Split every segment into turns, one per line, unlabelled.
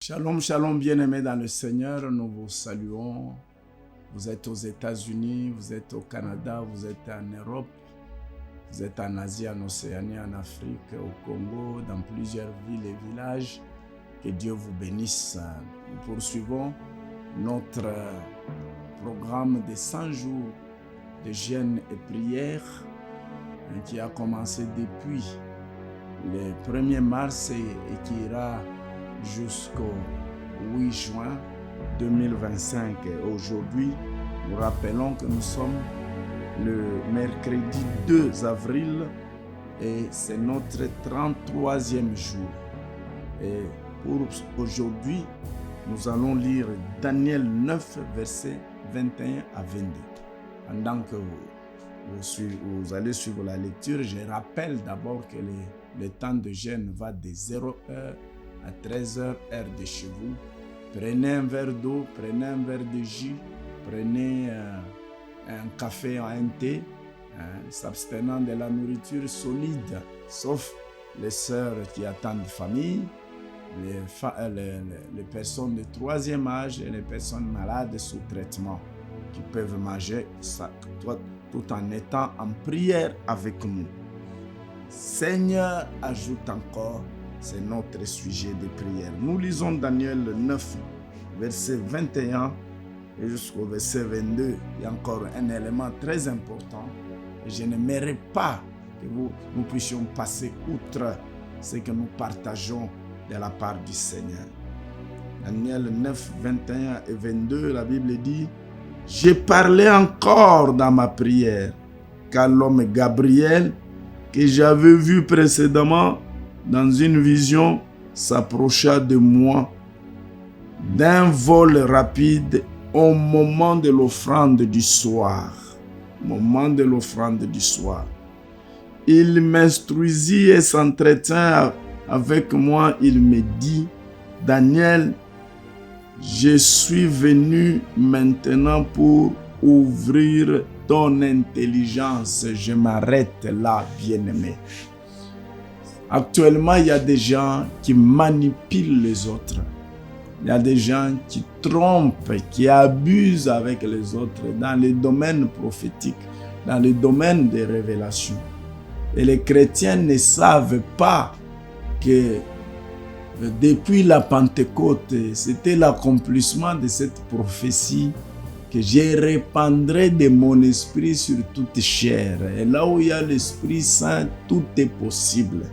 Shalom, shalom, bien-aimés dans le Seigneur, nous vous saluons. Vous êtes aux États-Unis, vous êtes au Canada, vous êtes en Europe, vous êtes en Asie, en Océanie, en Afrique, au Congo, dans plusieurs villes et villages. Que Dieu vous bénisse. Nous poursuivons notre programme de 100 jours de jeûne et prière qui a commencé depuis le 1er mars et qui ira jusqu'au 8 juin 2025. Aujourd'hui, nous rappelons que nous sommes le mercredi 2 avril et c'est notre 33e jour. Et pour aujourd'hui, nous allons lire Daniel 9, versets 21 à 22. Pendant que vous allez suivre la lecture, je rappelle d'abord que le temps de jeûne va de 0h à 13h, heure de chez vous. Prenez un verre d'eau, prenez un verre de jus, prenez un café ou un thé, s'abstenant de la nourriture solide, sauf les sœurs qui attendent famille, les personnes de 3e âge et les personnes malades sous traitement qui peuvent manger ça, tout en étant en prière avec nous. Seigneur, ajoute encore, c'est notre sujet de prière. Nous lisons Daniel 9, verset 21 et jusqu'au verset 22. Il y a encore un élément très important et je n'aimerais pas que nous puissions passer outre ce que nous partageons de la part du Seigneur. Daniel 9, 21 et 22, la Bible dit: j'ai parlé encore dans ma prière, car l'homme Gabriel, que j'avais vu précédemment dans une vision, s'approcha de moi d'un vol rapide au moment de l'offrande du soir. Il m'instruisit et s'entretint avec moi. Il me dit: Daniel, je suis venu maintenant pour ouvrir ton intelligence. Je m'arrête là, bien-aimé. Actuellement, il y a des gens qui manipulent les autres. Il y a des gens qui trompent, qui abusent avec les autres dans les domaines prophétiques, dans les domaines des révélations. Et les chrétiens ne savent pas que depuis la Pentecôte, c'était l'accomplissement de cette prophétie que je répandrai de mon esprit sur toute chair. Et là où il y a l'Esprit Saint, tout est possible.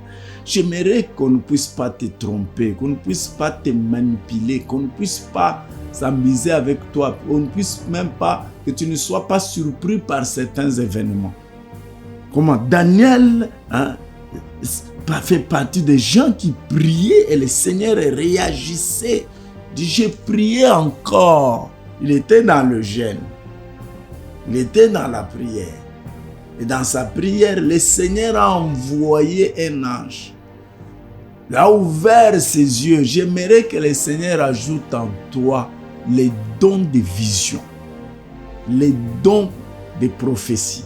J'aimerais qu'on ne puisse pas te tromper, qu'on ne puisse pas te manipuler, qu'on ne puisse pas s'amuser avec toi, qu'on ne puisse même pas, que tu ne sois pas surpris par certains événements. Comment Daniel fait partie des gens qui priaient et le Seigneur réagissait. Il dit: j'ai prié encore. Il était dans le jeûne. Il était dans la prière. Et dans sa prière, le Seigneur a envoyé un ange. Il a ouvert ses yeux. J'aimerais que le Seigneur ajoute en toi les dons de vision, les dons de prophétie,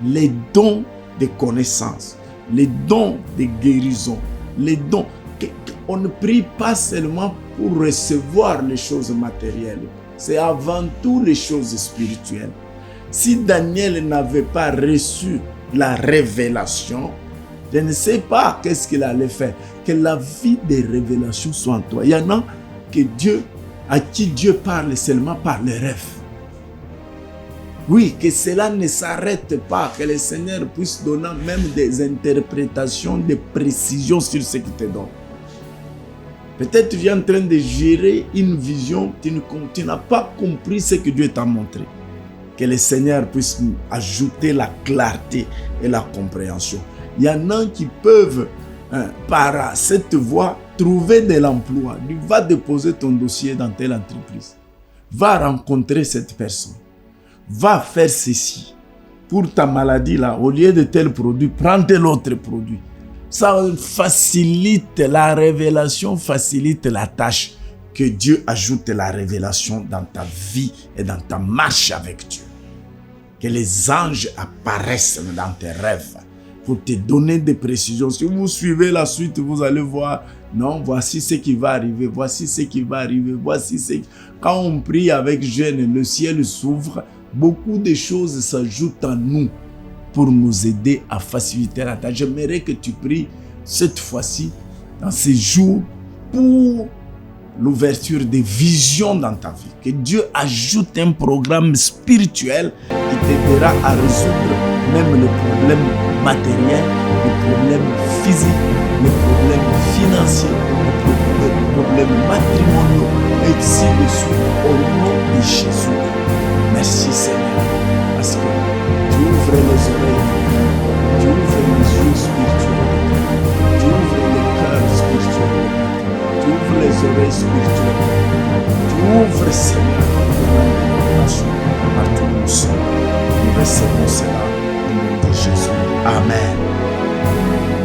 les dons de connaissance, les dons de guérison, les dons. On ne prie pas seulement pour recevoir les choses matérielles. C'est avant tout les choses spirituelles. Si Daniel n'avait pas reçu la révélation, je ne sais pas qu'est-ce qu'il allait faire. Que la vie des révélations soit en toi. Il y en a à qui Dieu parle seulement par les rêves. Oui, que cela ne s'arrête pas, que le Seigneur puisse donner même des interprétations, des précisions sur ce qu'il te donne. Peut-être tu es en train de gérer une vision, tu n'as pas compris ce que Dieu t'a montré. Que le Seigneur puisse ajouter la clarté et la compréhension. Il y en a qui peuvent, par cette voie, trouver de l'emploi. Tu vas déposer ton dossier dans telle entreprise. Va rencontrer cette personne. Va faire ceci. Pour ta maladie, là, au lieu de tel produit, prends tel autre produit. Ça facilite la révélation, facilite la tâche. Que Dieu ajoute la révélation dans ta vie et dans ta marche avec Dieu. Que les anges apparaissent dans tes rêves pour te donner des précisions. Si vous suivez la suite, vous allez voir Non, voici ce qui va arriver, voici ce qui va arriver, voici ce... Quand on prie avec jeûne, le ciel s'ouvre, beaucoup de choses s'ajoutent à nous pour nous aider à faciliter la tâche. J'aimerais que tu pries cette fois-ci, dans ces jours, pour l'ouverture des visions dans ta vie. Que Dieu ajoute un programme spirituel qui t'aidera à résoudre même les problèmes matériels, les problèmes physiques, les problèmes financiers, les problèmes matrimoniaux, et ainsi de suite, au nom de Jésus. Merci Seigneur, parce que tu ouvres les oreilles, tu ouvres les yeux spirituels, tu ouvres les cœurs spirituels, tu ouvres les oreilles spirituelles, tu ouvres Seigneur la relation partout où nous sommes. Nous recevons cela au nom de Jésus. Amen.